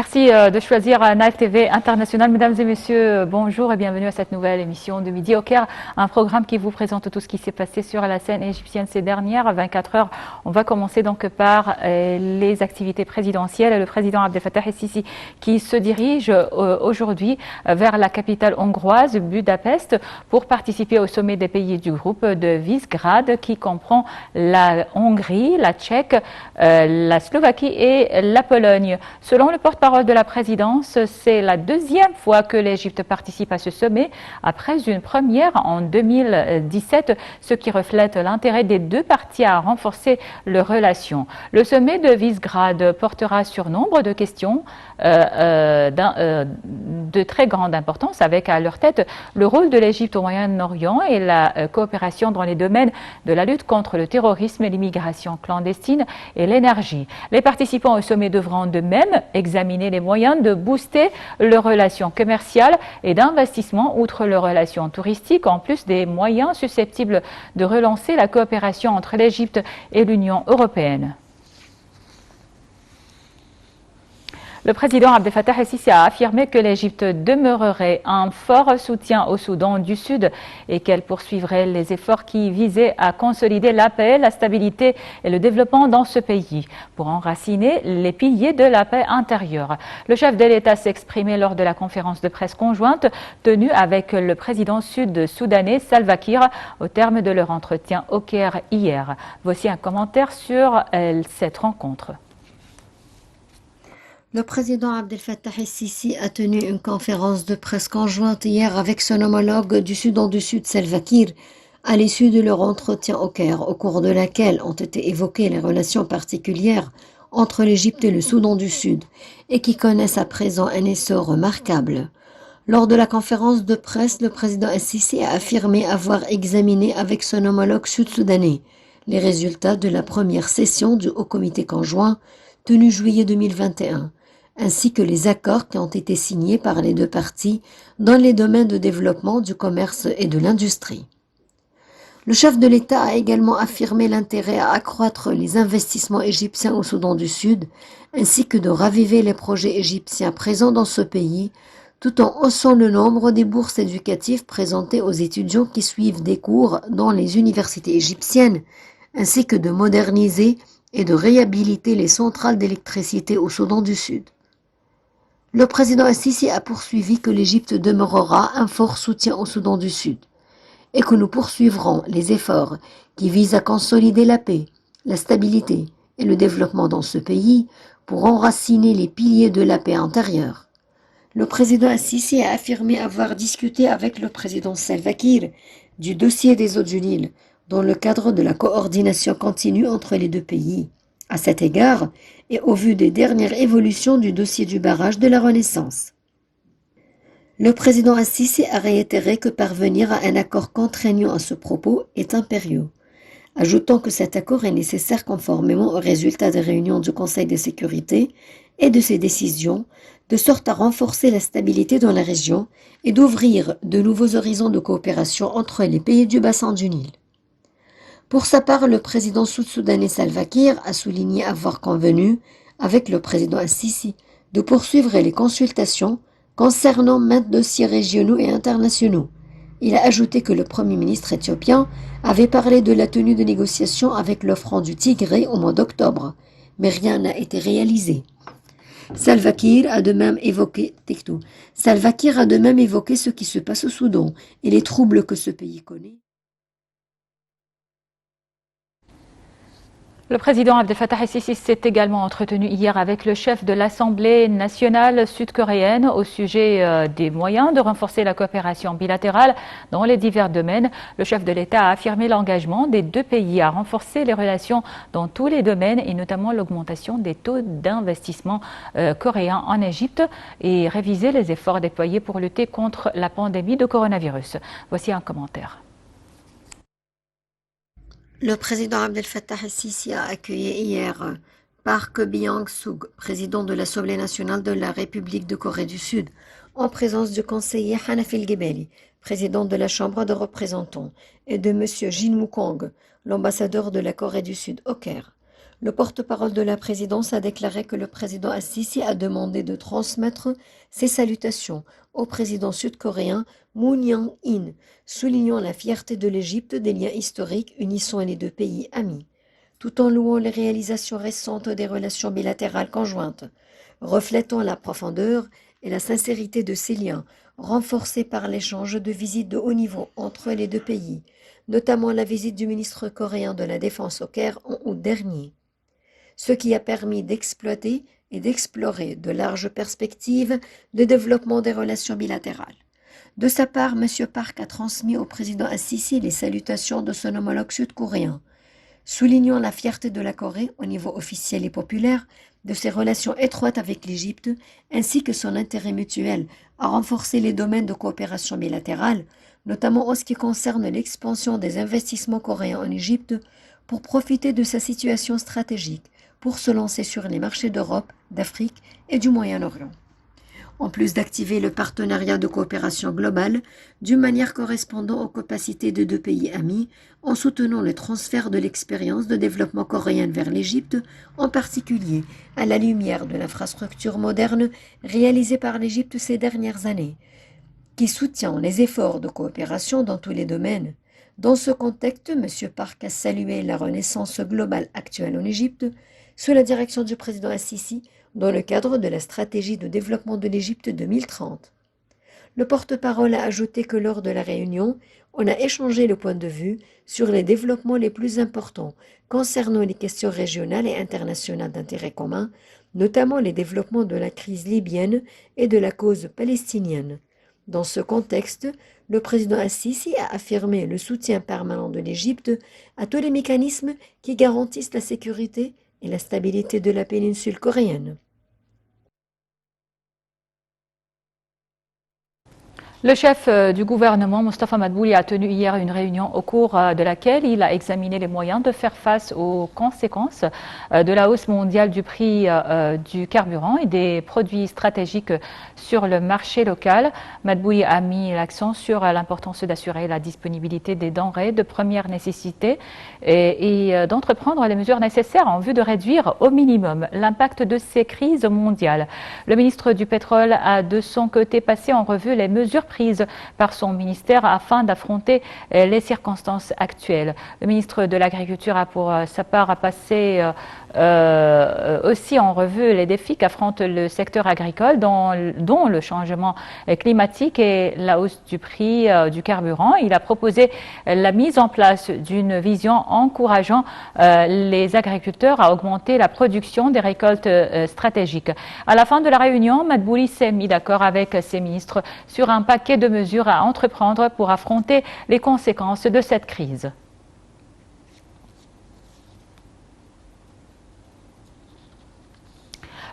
Merci de choisir Naïf TV International. Mesdames et messieurs, bonjour et bienvenue à cette nouvelle émission de Midi au Caire, un programme qui vous présente tout ce qui s'est passé sur la scène égyptienne ces dernières 24 heures. On va commencer donc par les activités présidentielles. Le président Abdel Fattah el-Sisi qui se dirige aujourd'hui vers la capitale hongroise, Budapest, pour participer au sommet des pays du groupe de Visegrad qui comprend la Hongrie, la Tchèque, la Slovaquie et la Pologne. Selon le porte-parole de la présidence, c'est la deuxième fois que l'Égypte participe à ce sommet, après une première en 2017, ce qui reflète l'intérêt des deux parties à renforcer leurs relations. Le sommet de Visegrad portera sur nombre de questions de très grande importance, avec à leur tête le rôle de l'Égypte au Moyen-Orient et la coopération dans les domaines de la lutte contre le terrorisme, l'immigration clandestine et l'énergie. Les participants au sommet devront de même examiner les moyens de booster leurs relations commerciales et d'investissement outre leurs relations touristiques, en plus des moyens susceptibles de relancer la coopération entre l'Égypte et l'Union européenne. Le président Abdel Fattah el-Sisi a affirmé que l'Égypte demeurerait un fort soutien au Soudan du Sud et qu'elle poursuivrait les efforts qui visaient à consolider la paix, la stabilité et le développement dans ce pays pour enraciner les piliers de la paix intérieure. Le chef de l'État s'est exprimé lors de la conférence de presse conjointe tenue avec le président sud-soudanais Salva Kiir au terme de leur entretien au Caire hier. Voici un commentaire sur cette rencontre. Le président Abdel Fattah el-Sisi a tenu une conférence de presse conjointe hier avec son homologue du Soudan du Sud, Salva Kiir, à l'issue de leur entretien au Caire, au cours de laquelle ont été évoquées les relations particulières entre l'Égypte et le Soudan du Sud, et qui connaissent à présent un essor remarquable. Lors de la conférence de presse, le président el-Sisi a affirmé avoir examiné avec son homologue sud-soudanais les résultats de la première session du Haut Comité conjoint tenue juillet 2021, ainsi que les accords qui ont été signés par les deux parties dans les domaines de développement, du commerce et de l'industrie. Le chef de l'État a également affirmé l'intérêt à accroître les investissements égyptiens au Soudan du Sud, ainsi que de raviver les projets égyptiens présents dans ce pays, tout en haussant le nombre des bourses éducatives présentées aux étudiants qui suivent des cours dans les universités égyptiennes, ainsi que de moderniser et de réhabiliter les centrales d'électricité au Soudan du Sud. Le président el-Sisi a poursuivi que l'Égypte demeurera un fort soutien au Soudan du Sud et que nous poursuivrons les efforts qui visent à consolider la paix, la stabilité et le développement dans ce pays pour enraciner les piliers de la paix intérieure. Le président el-Sisi a affirmé avoir discuté avec le président Salva Kiir du dossier des eaux du Nil dans le cadre de la coordination continue entre les deux pays. À cet égard, et au vu des dernières évolutions du dossier du barrage de la Renaissance. Le président el-Sisi a réitéré que parvenir à un accord contraignant à ce propos est impérieux, ajoutant que cet accord est nécessaire conformément aux résultats des réunions du Conseil de sécurité et de ses décisions, de sorte à renforcer la stabilité dans la région et d'ouvrir de nouveaux horizons de coopération entre les pays du bassin du Nil. Pour sa part, le président sud-soudanais Salva Kiir a souligné avoir convenu, avec le président el-Sisi, de poursuivre les consultations concernant maints dossiers régionaux et internationaux. Il a ajouté que le Premier ministre éthiopien avait parlé de la tenue de négociations avec le Front du Tigré au mois d'octobre, mais rien n'a été réalisé. Salva Kiir a de même évoqué ce qui se passe au Soudan et les troubles que ce pays connaît. Le président Abdel Fattah el-Sisi s'est également entretenu hier avec le chef de l'Assemblée nationale sud-coréenne au sujet des moyens de renforcer la coopération bilatérale dans les divers domaines. Le chef de l'État a affirmé l'engagement des deux pays à renforcer les relations dans tous les domaines et notamment l'augmentation des taux d'investissement coréens en Égypte et réviser les efforts déployés pour lutter contre la pandémie de coronavirus. Voici un commentaire. Le président Abdel Fattah el-Sisi a accueilli hier Park Byung-suk, président de l'Assemblée nationale de la République de Corée du Sud, en présence du conseiller Hanafi el-Gebeli, président de la Chambre de représentants, et de M. Jin Woo-kong, l'ambassadeur de la Corée du Sud au Caire. Le porte-parole de la présidence a déclaré que le président Al-Sisi a demandé de transmettre ses salutations au président sud-coréen Moon Jae-in, soulignant la fierté de l'Égypte des liens historiques unissant les deux pays amis, tout en louant les réalisations récentes des relations bilatérales conjointes, reflétant la profondeur et la sincérité de ces liens, renforcés par l'échange de visites de haut niveau entre les deux pays, notamment la visite du ministre coréen de la Défense au Caire en août dernier, ce qui a permis d'exploiter et d'explorer de larges perspectives de développement des relations bilatérales. De sa part, M. Park a transmis au président Al-Sisi les salutations de son homologue sud-coréen, soulignant la fierté de la Corée au niveau officiel et populaire de ses relations étroites avec l'Égypte, ainsi que son intérêt mutuel à renforcer les domaines de coopération bilatérale, notamment en ce qui concerne l'expansion des investissements coréens en Égypte, pour profiter de sa situation stratégique, pour se lancer sur les marchés d'Europe, d'Afrique et du Moyen-Orient. En plus d'activer le partenariat de coopération globale d'une manière correspondant aux capacités de deux pays amis, en soutenant le transfert de l'expérience de développement coréenne vers l'Égypte, en particulier à la lumière de l'infrastructure moderne réalisée par l'Égypte ces dernières années, qui soutient les efforts de coopération dans tous les domaines. Dans ce contexte, M. Park a salué la renaissance globale actuelle en Égypte, sous la direction du président Al-Sisi, dans le cadre de la stratégie de développement de l'Égypte 2030. Le porte-parole a ajouté que lors de la réunion, on a échangé le point de vue sur les développements les plus importants concernant les questions régionales et internationales d'intérêt commun, notamment les développements de la crise libyenne et de la cause palestinienne. Dans ce contexte, le président Al-Sisi a affirmé le soutien permanent de l'Égypte à tous les mécanismes qui garantissent la sécurité et la stabilité de la péninsule coréenne. Le chef du gouvernement, Mostafa Madbouli, a tenu hier une réunion au cours de laquelle il a examiné les moyens de faire face aux conséquences de la hausse mondiale du prix du carburant et des produits stratégiques sur le marché local. Madbouli a mis l'accent sur l'importance d'assurer la disponibilité des denrées de première nécessité et d'entreprendre les mesures nécessaires en vue de réduire au minimum l'impact de ces crises mondiales. Le ministre du Pétrole a de son côté passé en revue les mesures prises par son ministère afin d'affronter les circonstances actuelles. Le ministre de l'Agriculture a pour sa part passé aussi en revue les défis qu'affronte le secteur agricole, dont le changement climatique et la hausse du prix du carburant. Il a proposé la mise en place d'une vision encourageant les agriculteurs à augmenter la production des récoltes stratégiques. À la fin de la réunion, Madbouli s'est mis d'accord avec ses ministres sur un paquet de mesures à entreprendre pour affronter les conséquences de cette crise.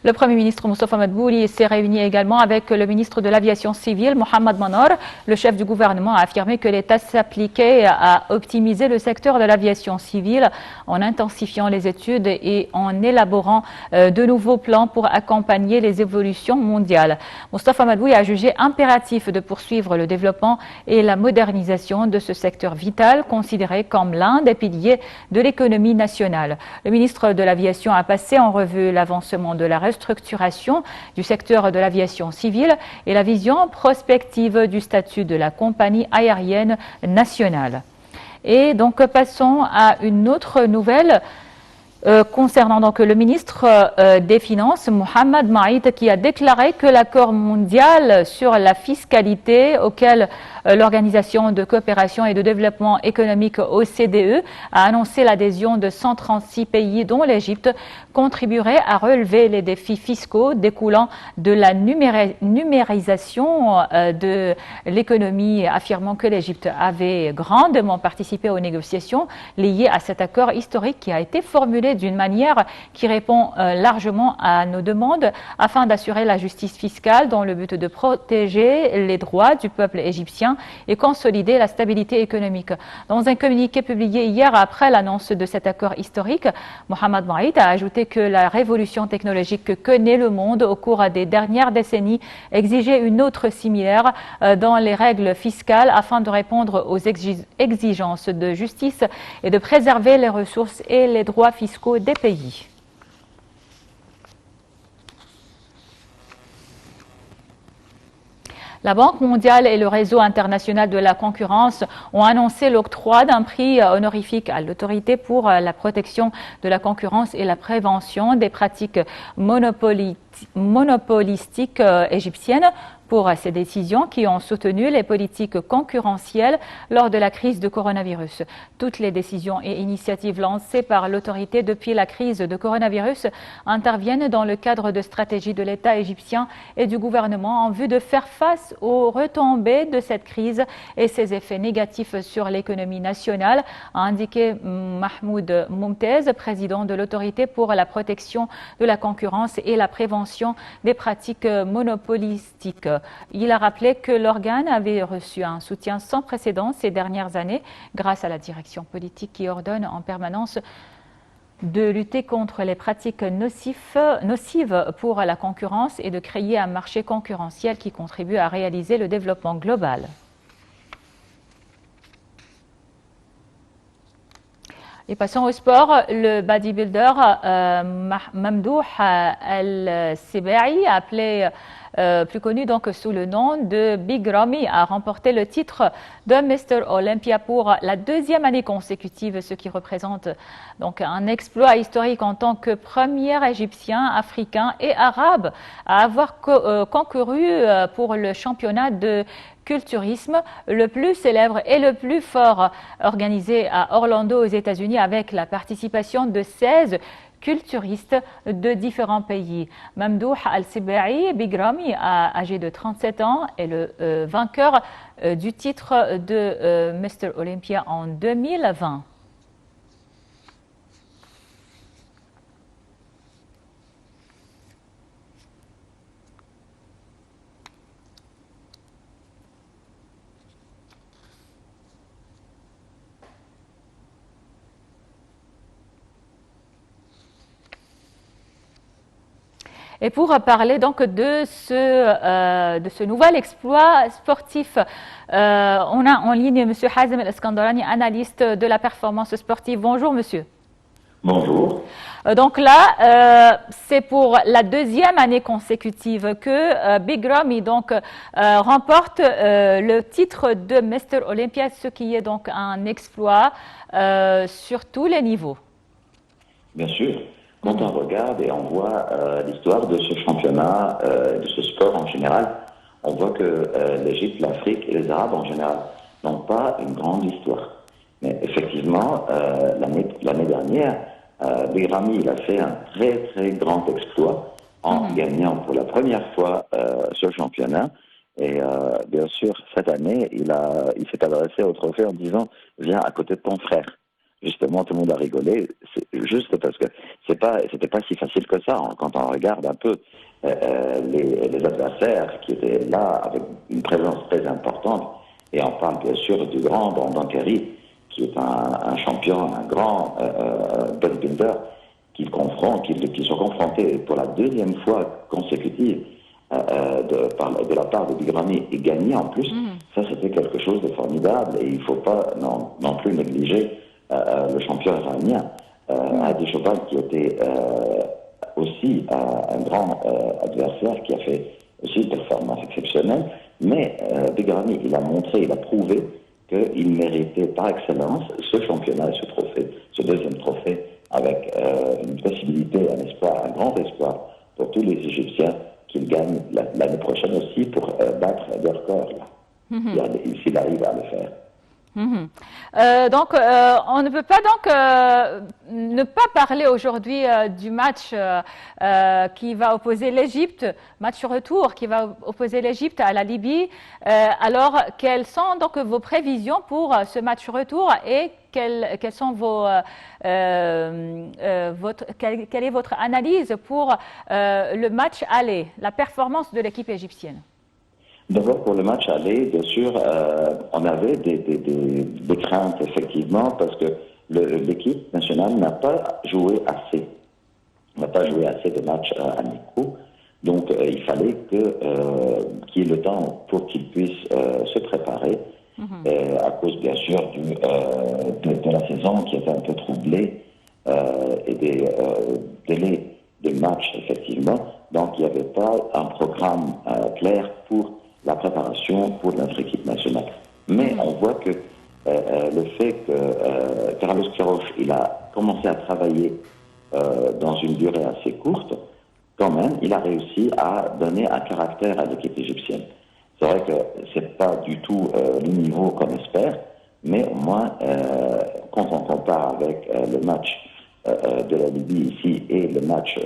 Le Premier ministre Mostafa Madbouli s'est réuni également avec le ministre de l'Aviation civile, Mohamed Manor. Le chef du gouvernement a affirmé que l'État s'appliquait à optimiser le secteur de l'aviation civile en intensifiant les études et en élaborant de nouveaux plans pour accompagner les évolutions mondiales. Mostafa Madbouli a jugé impératif de poursuivre le développement et la modernisation de ce secteur vital, considéré comme l'un des piliers de l'économie nationale. Le ministre de l'Aviation a passé en revue l'avancement de la restructuration du secteur de l'aviation civile et la vision prospective du statut de la compagnie aérienne nationale. Et donc passons à une autre nouvelle concernant donc le ministre des Finances, Mohamed Maït, qui a déclaré que l'accord mondial sur la fiscalité auquel l'Organisation de coopération et de développement économique OCDE a annoncé l'adhésion de 136 pays dont l'Égypte contribuerait à relever les défis fiscaux découlant de la numérisation de l'économie, affirmant que l'Égypte avait grandement participé aux négociations liées à cet accord historique qui a été formulé d'une manière qui répond largement à nos demandes afin d'assurer la justice fiscale dans le but de protéger les droits du peuple égyptien égyptien et consolider la stabilité économique. Dans un communiqué publié hier après l'annonce de cet accord historique, Mohamed Moaïd a ajouté que la révolution technologique que connaît le monde au cours des dernières décennies exigeait une autre similaire dans les règles fiscales afin de répondre aux exigences de justice et de préserver les ressources et les droits fiscaux des pays. La Banque mondiale et le réseau international de la concurrence ont annoncé l'octroi d'un prix honorifique à l'autorité pour la protection de la concurrence et la prévention des pratiques monopolistiques égyptiennes pour ces décisions qui ont soutenu les politiques concurrentielles lors de la crise de coronavirus. Toutes les décisions et initiatives lancées par l'autorité depuis la crise de coronavirus interviennent dans le cadre de stratégies de l'État égyptien et du gouvernement en vue de faire face aux retombées de cette crise et ses effets négatifs sur l'économie nationale, a indiqué Mahmoud Moumtaz, président de l'autorité pour la protection de la concurrence et la prévention des pratiques monopolistiques. Il a rappelé que l'organe avait reçu un soutien sans précédent ces dernières années grâce à la direction politique qui ordonne en permanence de lutter contre les pratiques nocives pour la concurrence et de créer un marché concurrentiel qui contribue à réaliser le développement global. Et passons au sport. Le bodybuilder Mamdouh Al-Sibai, appelé plus connu donc sous le nom de Big Ramy, a remporté le titre de Mr Olympia pour la deuxième année consécutive, ce qui représente donc un exploit historique en tant que premier Égyptien, Africain et Arabe à avoir concouru pour le championnat de culturisme le plus célèbre et le plus fort organisé à Orlando aux États-Unis avec la participation de 16 culturistes de différents pays. Mamdouh Al-Sibai, Big Ramy, âgé de 37 ans, est le vainqueur du titre de Mr Olympia en 2020. Et pour parler donc de ce nouvel exploit sportif, on a en ligne M. Hazem El-Eskandarani, analyste de la performance sportive. Bonjour monsieur. Bonjour. Donc là, c'est pour la deuxième année consécutive que Big Ramy donc remporte le titre de Mr Olympia, ce qui est donc un exploit sur tous les niveaux. Bien sûr. Quand on regarde et on voit l'histoire de ce championnat, de ce sport en général, on voit que l'Égypte, l'Afrique et les Arabes en général n'ont pas une grande histoire. Mais effectivement, l'année dernière, Big Ramy il a fait un très très grand exploit en gagnant pour la première fois ce championnat. Et bien sûr, cette année, il s'est adressé au trophée en disant « Viens à côté de ton frère ». Justement, tout le monde a rigolé, juste parce que c'était pas si facile que ça. Quand on regarde un peu les adversaires qui étaient là avec une présence très importante, et on parle bien sûr du grand Brandon Curry, qui est un champion, un grand bodybuilder, qui sont confrontés pour la deuxième fois consécutive de la part de Big Ramy et gagné en plus. Ça, c'était quelque chose de formidable et il ne faut pas non plus négliger le champion iranien, Hadi Chobal, qui était aussi un grand adversaire qui a fait aussi une performance exceptionnelle. Mais Big Ramy, il a montré, il a prouvé qu'il méritait par excellence ce championnat, ce trophée, ce deuxième trophée, avec une possibilité, un espoir, un grand espoir pour tous les Égyptiens qu'il gagne l'année prochaine aussi pour battre des records. S'il arrive à le faire. Donc, on ne peut pas ne pas parler aujourd'hui du match qui va opposer l'Égypte, match retour qui va opposer l'Égypte à la Libye. Alors, quelles sont donc vos prévisions pour ce match retour et quelles sont quelle est votre analyse pour le match aller, la performance de l'équipe égyptienne? D'abord, pour le match aller, bien sûr, on avait des craintes, effectivement, parce que l'équipe nationale n'a pas joué assez. N'a pas joué assez de matchs amicaux. Donc, il fallait qu'il y ait le temps pour qu'ils puissent se préparer, à cause, bien sûr, de la saison qui était un peu troublée et des délais de match, effectivement. Donc, il n'y avait pas un programme clair pour la préparation pour notre équipe nationale. Mais on voit que le fait que Carlos Queiroz, il a commencé à travailler dans une durée assez courte, quand même, il a réussi à donner un caractère à l'équipe égyptienne. C'est vrai que c'est pas du tout le niveau qu'on espère, mais au moins, quand on compare avec le match de la Libye ici et le match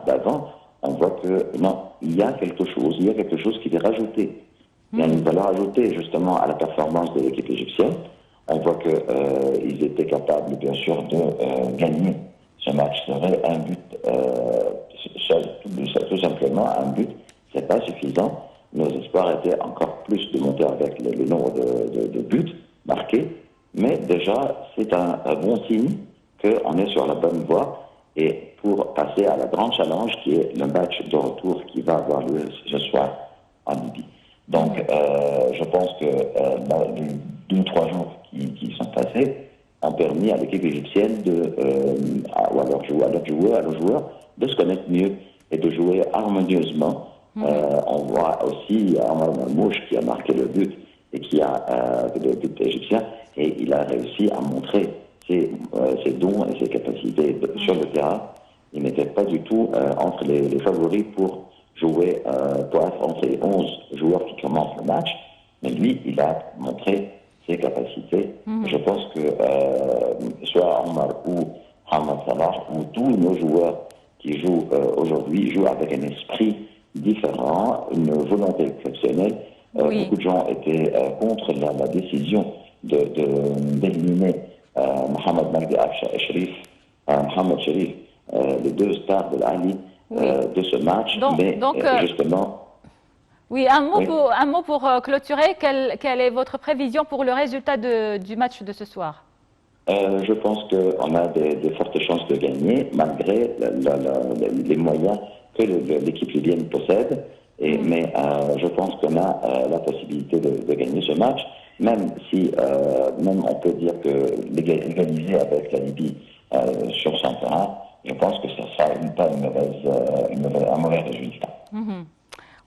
d'avant, on voit que non, il y a quelque chose qui est rajouté. Il y a une valeur ajoutée justement à la performance de l'équipe égyptienne. On voit qu'ils étaient capables, bien sûr, de gagner ce match. C'est vrai, un but, tout simplement, un but, c'est pas suffisant. Nos espoirs étaient encore plus de monter avec le nombre de buts marqués. Mais déjà, c'est un bon signe qu'on est sur la bonne voie. Et pour passer à la grande challenge qui est le match de retour qui va avoir lieu ce soir en Libye. Donc, je pense que les 2 ou 3 jours qui sont passés ont permis à l'équipe égyptienne ou à leurs joueurs de se connaître mieux et de jouer harmonieusement. On voit aussi Omar Marmouche qui a marqué le but et qui a le but égyptien, et il a réussi à montrer ses dons et ses capacités sur le terrain. Il n'était pas du tout entre les favoris pour jouer, pour être entre les 11 joueurs qui commencent le match, mais lui, il a montré ses capacités. Je pense que soit Omar ou Mohamed Salah ou tous nos joueurs qui jouent aujourd'hui jouent avec un esprit différent, une volonté exceptionnelle. Beaucoup de gens étaient contre la décision d'éliminer Mohamed Magdi Sherif, Mohamed Sherif, les 2 stars de l'Ali de ce match. Mais justement... Oui, un mot pour clôturer. Quelle est votre prévision pour le résultat du match de ce soir? Je pense qu'on a de fortes chances de gagner, malgré les moyens que l'équipe libyenne possède. Mais je pense qu'on a la possibilité de gagner ce match, même si même on peut dire que l'égaliser avec la Libye sur son terrain, je pense que ce sera un mauvais résultat.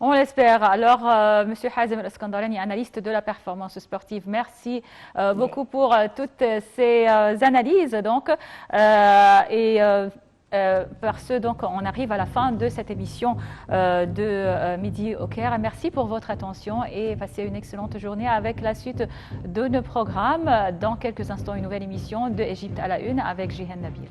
On l'espère. Alors, Monsieur Hazem El-Eskandarani, analyste de la performance sportive, merci beaucoup pour toutes ces analyses. Donc, par ce, donc, on arrive à la fin de cette émission de Midi au Caire. Merci pour votre attention et passez une excellente journée avec la suite de nos programmes. Dans quelques instants, une nouvelle émission de Égypte à la une avec Jihan Nabil.